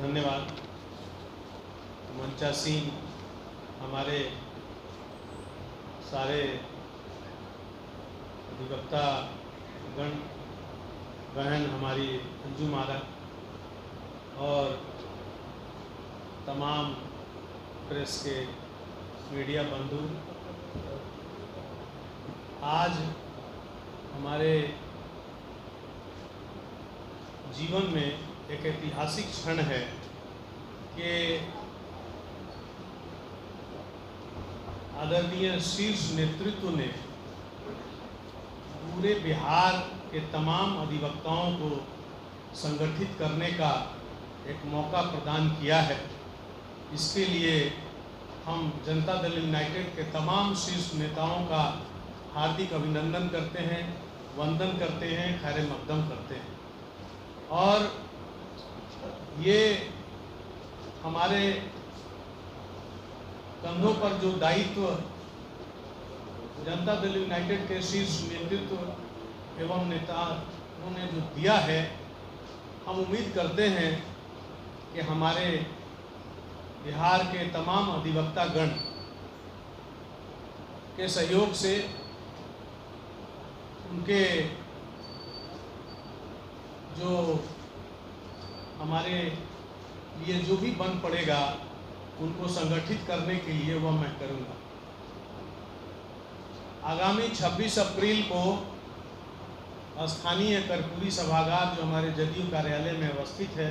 धन्यवाद। मंचासीन हमारे सारे अधिवक्ता गण बहन, हमारी अंजू मारा और तमाम प्रेस के मीडिया बंधु, आज हमारे जीवन में एक ऐतिहासिक क्षण है कि आदरणीय शीर्ष नेतृत्व ने पूरे बिहार के तमाम अधिवक्ताओं को संगठित करने का एक मौका प्रदान किया है। इसके लिए हम जनता दल यूनाइटेड के तमाम शीर्ष नेताओं का हार्दिक अभिनंदन करते हैं, वंदन करते हैं, खैर मकदम करते हैं। और ये हमारे कंधों पर जो दायित्व जनता दल यूनाइटेड के शीर्ष नेतृत्व एवं नेताओं ने जो दिया है, हम उम्मीद करते हैं कि हमारे बिहार के तमाम अधिवक्ता गण के सहयोग से, उनके जो हमारे लिए जो भी बन पड़ेगा उनको संगठित करने के लिए वह मैं करूँगा। आगामी 26 अप्रैल को स्थानीय कर्पूरी सभागार जो हमारे जदयू कार्यालय में अवस्थित है,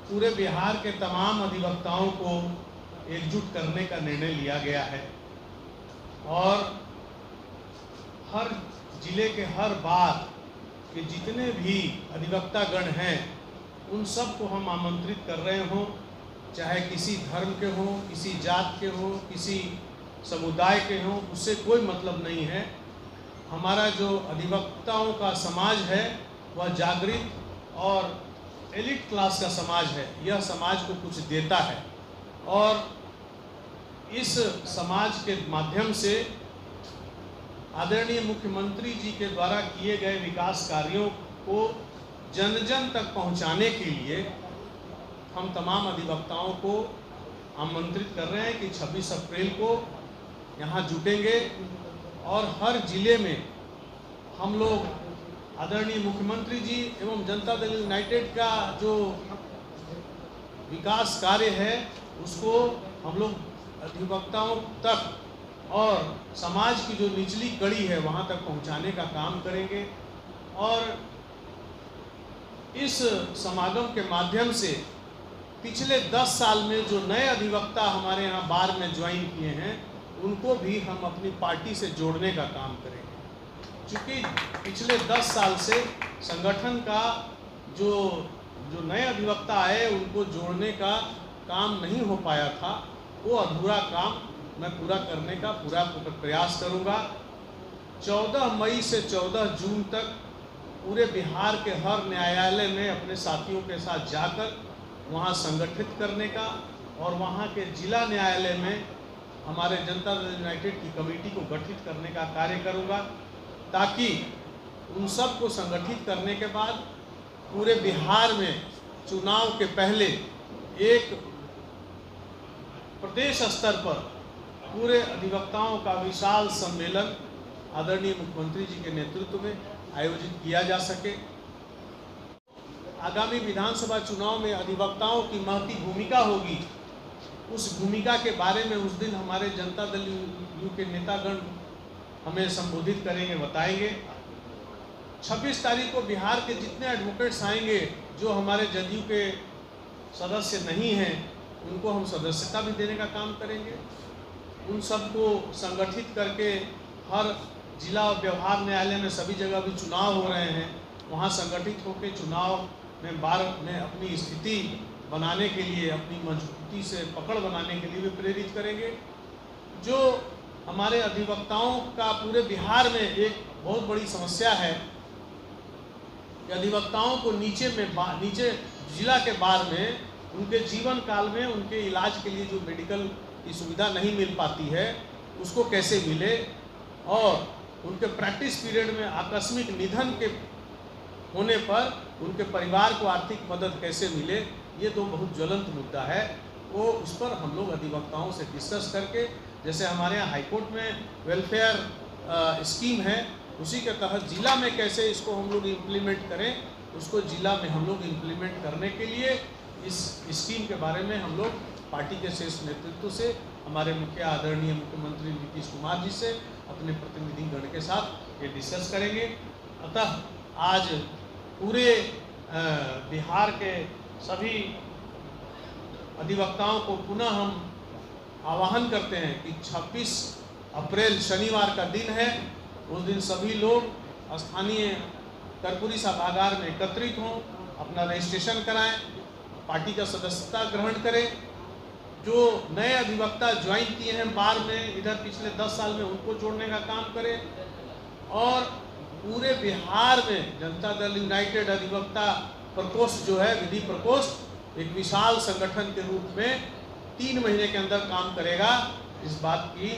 पूरे बिहार के तमाम अधिवक्ताओं को एकजुट करने का निर्णय लिया गया है और हर जिले के हर बार के जितने भी अधिवक्ता गण हैं उन सब को हम आमंत्रित कर रहे हों, चाहे किसी धर्म के हों, किसी जात के हों, किसी समुदाय के हों, उससे कोई मतलब नहीं है। हमारा जो अधिवक्ताओं का समाज है वह जागृत और एलिट क्लास का समाज है। यह समाज को कुछ देता है और इस समाज के माध्यम से आदरणीय मुख्यमंत्री जी के द्वारा किए गए विकास कार्यों को जन जन तक पहुंचाने के लिए हम तमाम अधिवक्ताओं को आमंत्रित कर रहे हैं कि 26 अप्रैल को यहाँ जुटेंगे और हर जिले में हम लोग आदरणीय मुख्यमंत्री जी एवं जनता दल यूनाइटेड का जो विकास कार्य है उसको हम लोग अधिवक्ताओं तक और समाज की जो निचली कड़ी है वहाँ तक पहुँचाने का काम करेंगे। और इस समागम के माध्यम से पिछले 10 साल में जो नए अधिवक्ता हमारे यहाँ बार में ज्वाइन किए हैं उनको भी हम अपनी पार्टी से जोड़ने का काम करेंगे। क्योंकि पिछले 10 साल से संगठन का जो नए अधिवक्ता आए उनको जोड़ने का काम नहीं हो पाया था, वो अधूरा काम मैं पूरा करने का पूरा प्रयास करूंगा। 14 मई से 14 जून तक पूरे बिहार के हर न्यायालय में अपने साथियों के साथ जाकर वहां संगठित करने का और वहां के जिला न्यायालय में हमारे जनता दल यूनाइटेड की कमेटी को गठित करने का कार्य करूंगा, ताकि उन सब को संगठित करने के बाद पूरे बिहार में चुनाव के पहले एक प्रदेश स्तर पर पूरे अधिवक्ताओं का विशाल सम्मेलन आदरणीय मुख्यमंत्री जी के नेतृत्व में आयोजित किया जा सके। आगामी विधानसभा चुनाव में अधिवक्ताओं की महती भूमिका होगी, उस भूमिका के बारे में उस दिन हमारे जनता दल यू के नेतागण हमें संबोधित करेंगे, बताएंगे। 26 तारीख को बिहार के जितने एडवोकेट्स आएंगे जो हमारे जदयू के सदस्य नहीं हैं उनको हम सदस्यता भी देने का काम करेंगे। उन सबको संगठित करके हर जिला और व्यवहार न्यायालय में सभी जगह भी चुनाव हो रहे हैं, वहाँ संगठित होकर चुनाव में बार में अपनी स्थिति बनाने के लिए, अपनी मजबूती से पकड़ बनाने के लिए भी प्रेरित करेंगे। जो हमारे अधिवक्ताओं का पूरे बिहार में एक बहुत बड़ी समस्या है कि अधिवक्ताओं को नीचे जिला के बार में उनके जीवन काल में उनके इलाज के लिए जो मेडिकल की सुविधा नहीं मिल पाती है उसको कैसे मिले, और उनके प्रैक्टिस पीरियड में आकस्मिक निधन के होने पर उनके परिवार को आर्थिक मदद कैसे मिले, ये दो बहुत ज्वलंत मुद्दा है, वो उस पर हम लोग अधिवक्ताओं से डिस्कस करके, जैसे हमारे यहाँ हाईकोर्ट में वेलफेयर स्कीम है, उसी के तहत जिला में कैसे इसको हम लोग इम्प्लीमेंट करें, उसको जिला में हम लोग इम्प्लीमेंट करने के लिए इस स्कीम के बारे में हम लोग पार्टी के शीर्ष नेतृत्व से, हमारे मुखिया आदरणीय मुख्यमंत्री नीतीश कुमार जी से, अपने प्रतिनिधिगण के साथ ये डिस्कस करेंगे। अतः आज पूरे बिहार के सभी अधिवक्ताओं को पुनः हम आह्वान करते हैं कि 26 अप्रैल शनिवार का दिन है, उस दिन सभी लोग स्थानीय कर्पूरी सभागार में एकत्रित हों, अपना रजिस्ट्रेशन कराएं, पार्टी का सदस्यता ग्रहण करें। जो नए अधिवक्ता ज्वाइन किए हैं बार में, इधर पिछले 10 साल में, उनको जोड़ने का काम करें। और पूरे बिहार में जनता दल यूनाइटेड अधिवक्ता प्रकोष्ठ जो है, विधि प्रकोष्ठ, एक विशाल संगठन के रूप में 3 महीने के अंदर काम करेगा। इस बात की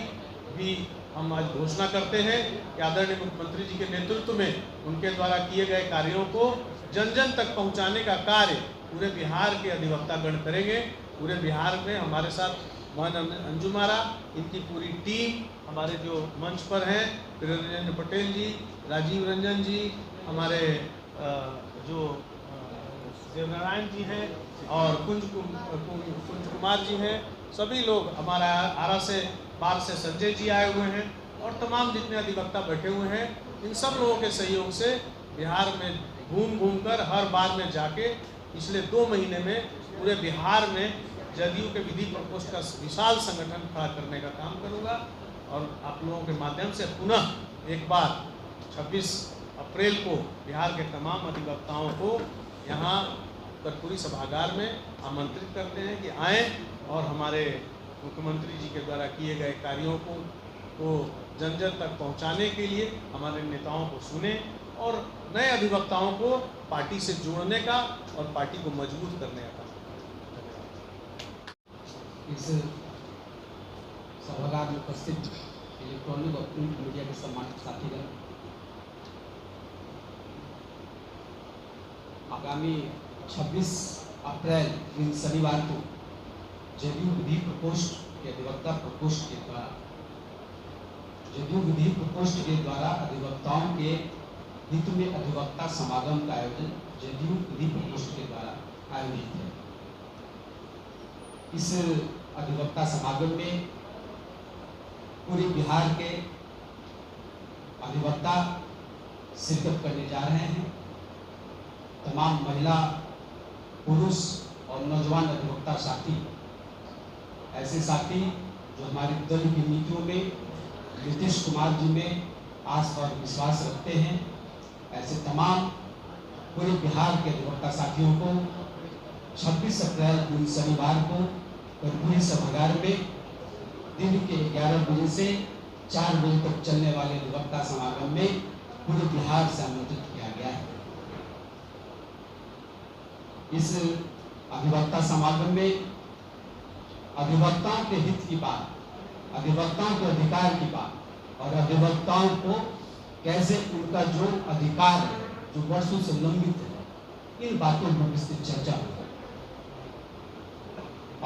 भी हम आज घोषणा करते हैं कि आदरणीय मुख्यमंत्री जी के नेतृत्व में उनके द्वारा किए गए कार्यों को जन जन तक पहुंचाने का कार्य पूरे बिहार के अधिवक्तागण करेंगे। पूरे बिहार में हमारे साथ मोहन अंजुमारा, इनकी पूरी टीम, हमारे जो मंच पर हैं प्रियरंजन पटेल जी, राजीव रंजन जी, हमारे जो देवनारायण जी हैं और कुंज कुमार जी हैं, सभी लोग, हमारा आरा से बार से संजय जी आए हुए हैं, और तमाम जितने अधिवक्ता बैठे हुए हैं, इन सब लोगों के सहयोग से बिहार में घूम कर हर बार में जाके पिछले 2 महीने में पूरे बिहार में जदयू के विधि प्रकोष्ठ का विशाल संगठन खड़ा करने का काम करूंगा। और आप लोगों के माध्यम से पुनः एक बार 26 अप्रैल को बिहार के तमाम अधिवक्ताओं को यहाँ कर्पूरी सभागार में आमंत्रित करते हैं कि आएँ और हमारे मुख्यमंत्री जी के द्वारा किए गए कार्यों को जन जन तक पहुँचाने के लिए हमारे नेताओं को सुने और नए अधिवक्ताओं को पार्टी से जोड़ने का और पार्टी को मजबूत करने का काम। इस सभागार में उपस्थित इलेक्ट्रॉनिक और प्रिंट मीडिया के सम्मानित साथीगण, आगामी 26 अप्रैल दिन शनिवार को जदयू विधि प्रकोष्ठ के अधिवक्ता प्रकोष्ठ के द्वारा जदयू विधि प्रकोष्ठ के द्वारा अधिवक्ताओं के हित में अधिवक्ता समागम का आयोजन जदयू विधि प्रकोष्ठ के द्वारा आयोजित है। इस अधिवक्ता समागम में पूरे बिहार के अधिवक्ता शिरकत करने जा रहे हैं। तमाम महिला, पुरुष और नौजवान अधिवक्ता साथी, ऐसे साथी जो हमारे दल की नीतियों में नीतीश कुमार जी में आस्था और विश्वास रखते हैं, ऐसे तमाम पूरे बिहार के अधिवक्ता साथियों को 26 अप्रैल दिन शनिवार को कर्पूरी सभागार में दिन के 11 बजे से 4 बजे तक चलने वाले अधिवक्ता समागम में पूरे बिहार से आमंत्रित किया गया है। इस अधिवक्ता समागम में अधिवक्ताओं के हित की बात, अधिवक्ताओं के अधिकार की बात और अधिवक्ताओं को कैसे उनका जो अधिकार है, जो वर्षों से लंबित है, इन बातों पर विस्तृत चर्चा होगी।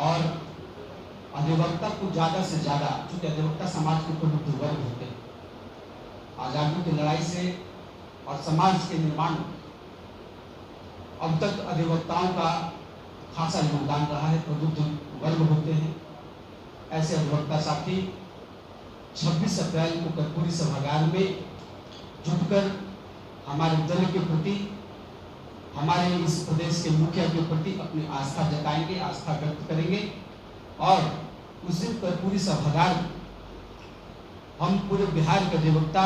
और अधिवक्ता को ज्यादा से ज्यादा, चूंकि अधिवक्ता समाज के प्रबुद्ध वर्ग होते हैं, आजादी की लड़ाई से और समाज के निर्माण में अब तक अधिवक्ताओं का खासा योगदान रहा है, प्रबुद्ध वर्ग होते हैं। ऐसे अधिवक्ता साथी 26 अप्रैल को कर्पूरी सभागार में जुटकर हमारे दल के प्रति, हमारे इस प्रदेश के मुखिया के प्रति अपनी आस्था जताएंगे, आस्था व्यक्त करेंगे। और उस दिन कर्पूरी सभागार में हम पूरे बिहार के अधिवक्ता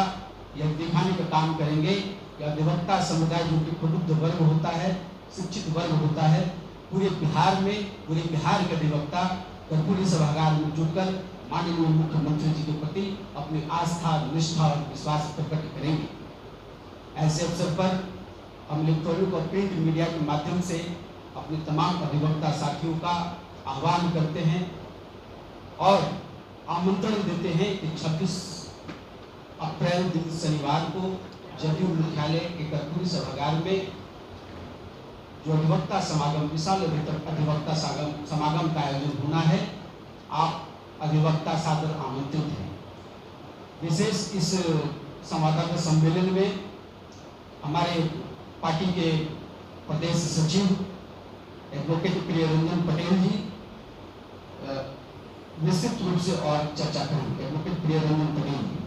यह दिखाने का काम करेंगे कि अधिवक्ता समुदाय जो कि प्रबुद्ध वर्ग होता है, शिक्षित वर्ग होता है, पूरे बिहार में, पूरे बिहार के अधिवक्ता कर्पूरी सभागार में जुटकर माननीय मुख्यमंत्री जी के प्रति अपनी आस्था, निष्ठा और विश्वास प्रकट करेंगे। ऐसे अवसर पर हम इलेक्ट्रॉनिक और प्रिंट मीडिया के माध्यम से अपने तमाम अधिवक्ता साथियों का आह्वान करते हैं और आमंत्रण देते हैं कि 26 अप्रैल दिन शनिवार को जदयू मुख्यालय के कर्पूरी सभागार में जो अधिवक्ता समागम, विशाल अधिवक्ता समागम का आयोजन होना है, आप अधिवक्ता सादर आमंत्रित हैं। विशेष इस संवाददाता सम्मेलन में हमारे पार्टी के प्रदेश सचिव एडवोकेट प्रियरंजन पटेल जी निश्चित रूप से और चर्चा करेंगे। एडवोकेट प्रियरंजन पटेल जी।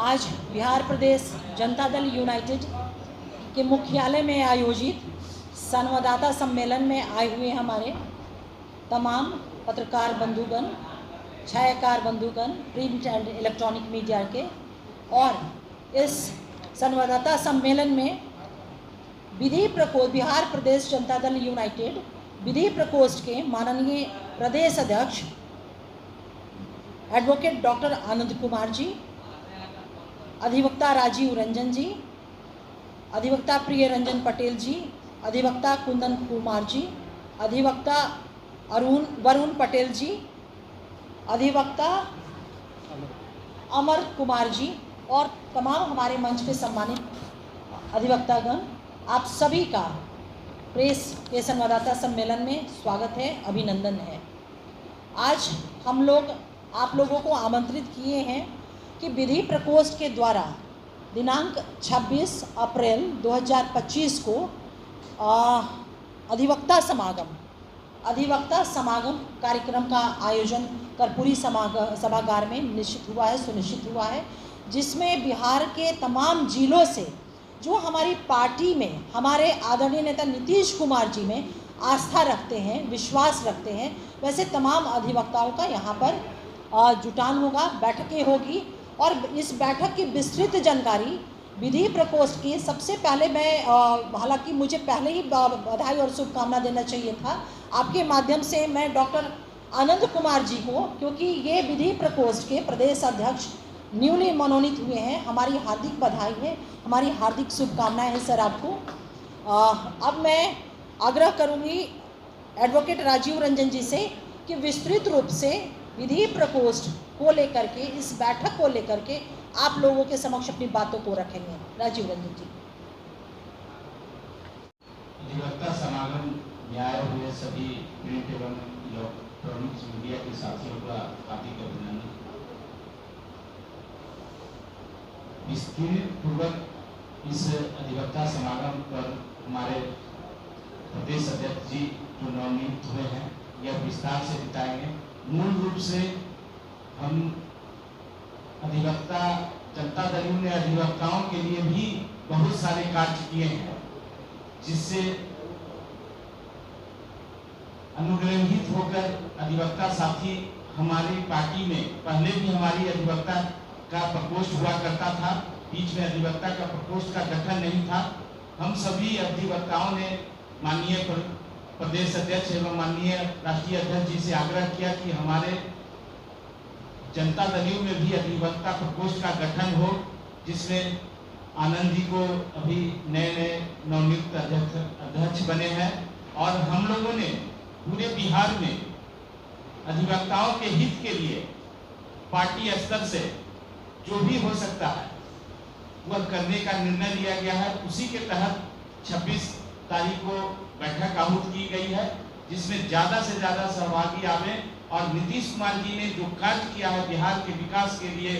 आज बिहार प्रदेश जनता दल यूनाइटेड के मुख्यालय में आयोजित संवाददाता सम्मेलन में आए हुए हमारे तमाम पत्रकार बंधुगण, छायाकार बंधुगण, प्रिंट एंड इलेक्ट्रॉनिक मीडिया के, और इस संवाददाता सम्मेलन में विधि प्रकोष्ठ, बिहार प्रदेश जनता दल यूनाइटेड विधि प्रकोष्ठ के माननीय प्रदेश अध्यक्ष एडवोकेट डॉक्टर आनंद कुमार जी, अधिवक्ता राजीव रंजन जी, अधिवक्ता प्रियरंजन पटेल जी, अधिवक्ता कुंदन कुमार जी, अधिवक्ता वरुण पटेल जी, अधिवक्ता अमर कुमार जी और तमाम हमारे मंच पे सम्मानित अधिवक्तागण, आप सभी का प्रेस के संवाददाता सम्मेलन में स्वागत है, अभिनंदन है। आज हम लोग आप लोगों को आमंत्रित किए हैं कि विधि प्रकोष्ठ के द्वारा दिनांक 26 अप्रैल 2025 को अधिवक्ता समागम कार्यक्रम का आयोजन कर्पूरी सभागार में सुनिश्चित हुआ है, जिसमें बिहार के तमाम जिलों से जो हमारी पार्टी में हमारे आदरणीय नेता नीतीश कुमार जी में आस्था रखते हैं, विश्वास रखते हैं, वैसे तमाम अधिवक्ताओं का यहाँ पर जुटान होगा, बैठकें होगी। और इस बैठक की विस्तृत जानकारी विधि प्रकोष्ठ की, सबसे पहले मैं हालांकि मुझे पहले ही बधाई और शुभकामना देना चाहिए था, आपके माध्यम से मैं डॉक्टर आनंद कुमार जी को, क्योंकि ये विधि प्रकोष्ठ के प्रदेश अध्यक्ष न्यूली मनोनीत हुए हैं, हमारी हार्दिक बधाई है, हमारी हार्दिक शुभकामनाएं हैं सर आपको। अब मैं आग्रह करूंगी एडवोकेट राजीव रंजन जी से कि विस्तृत रूप से विधि प्रकोष्ठ को लेकर के, इस बैठक को लेकर के आप लोगों के समक्ष अपनी बातों को रखेंगे। राजीव रंजन जी। अधिवक्ता समागम में आए हुए सभी प्रिंट एवं इलेक्ट्रॉनिक्स मीडिया के साथियों का हार्दिक अभिनंदन। विस्तृतपूर्वक इस अधिवक्ता समागम पर हमारे प्रदेश अध्यक्ष जी जो नवनियुक्त हुए हैं यह विस्तार से बताएंगे। मूल रूप से हम अधिवक्ता जनता दल ने अधिवक्ताओं के लिए भी बहुत सारे कार्य किए हैं, जिससे अनुग्रहित होकर अधिवक्ता साथी हमारी पार्टी में, पहले भी हमारी अधिवक्ता का प्रकोष्ठ हुआ करता था, बीच में अधिवक्ता का प्रकोष्ठ का गठन नहीं था। हम सभी अधिवक्ताओं ने माननीय प्रदेश अध्यक्ष एवं माननीय राष्ट्रीय अध्यक्ष जी से आग्रह किया कि हमारे जनता दल में भी अधिवक्ता प्रकोष्ठ का गठन हो, जिसमें आनंद जी को अभी नए नवनियुक्त अध्यक्ष बने हैं। और हम लोगों ने पूरे बिहार में अधिवक्ताओं के हित के लिए पार्टी स्तर से जो भी हो सकता है वह करने का निर्णय लिया गया है। उसी के तहत 26 तारीख को बैठक आहूत की गई है, जिसमें ज्यादा से ज्यादा सहभागी आवे और नीतीश कुमार जी ने जो कार्य किया है बिहार के विकास के लिए,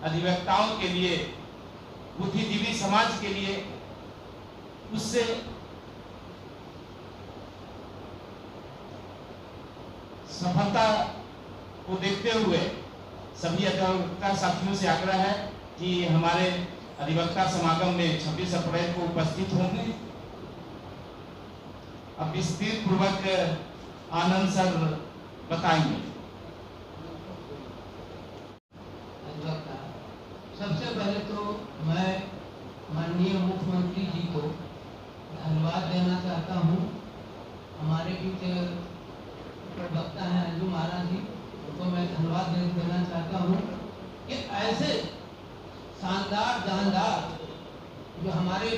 अधिवक्ताओं के लिए, बुद्धिजीवी समाज के लिए, उससे सफलता को देखते हुए सभी अधिवक्ता साथियों से आग्रह है कि हमारे अधिवक्ता समागम में 26 अप्रैल को उपस्थित होंगे। अब विस्तृत पूर्वक आनंद सर बताएंगे। सबसे पहले तो मैं माननीय मुख्यमंत्री जी को धन्यवाद देना चाहता हूँ। हमारे बीच प्रवक्ता हैं अंजू महाराज जी, उनको मैं धन्यवाद देना चाहता हूँ कि ऐसे शानदार जानदार जो हमारे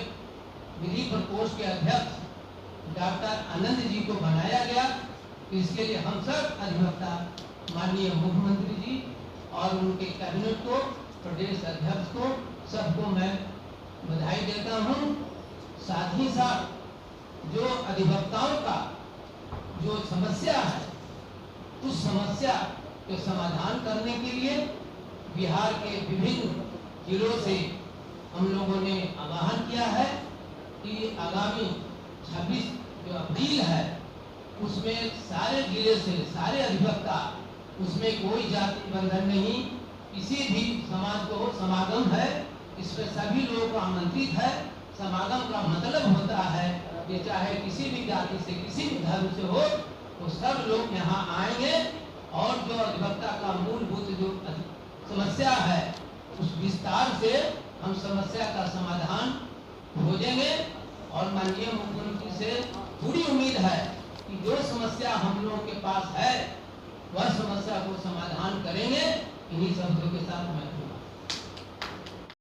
विधि प्रकोष्ठ के अध्यक्ष डॉक्टर आनंद जी को बनाया गया, इसके लिए हम सब अधिवक्ता माननीय मुख्यमंत्री जी और उनके कैबिनेट को, प्रदेश अध्यक्ष को, सबको मैं बधाई देता हूँ। साथ ही साथ जो अधिवक्ताओं का जो समस्या है, उस समस्या के समाधान करने के लिए बिहार के विभिन्न जिलों से हम लोगों ने आह्वान किया है कि आगामी 26 जो अप्रैल है उसमें सारे जिले से सारे अधिवक्ता, उसमें कोई जाति बंधन नहीं, किसी भी समाज को समागम है, इसमें सभी लोगों को आमंत्रित है। समागम का मतलब होता है कि चाहे किसी भी जाति से किसी भी धर्म से हो तो सब लोग यहाँ आएंगे और जो अधिवक्ता का मूलभूत जो समस्या है उस विस्तार से हम समस्या का समाधान खोजेंगे। और माननीय मुख्यमंत्री से पूरी उम्मीद है कि जो समस्या हम लोगों के पास है वह समस्या को समाधान करेंगे। इन्हीं शब्दों के साथ मैं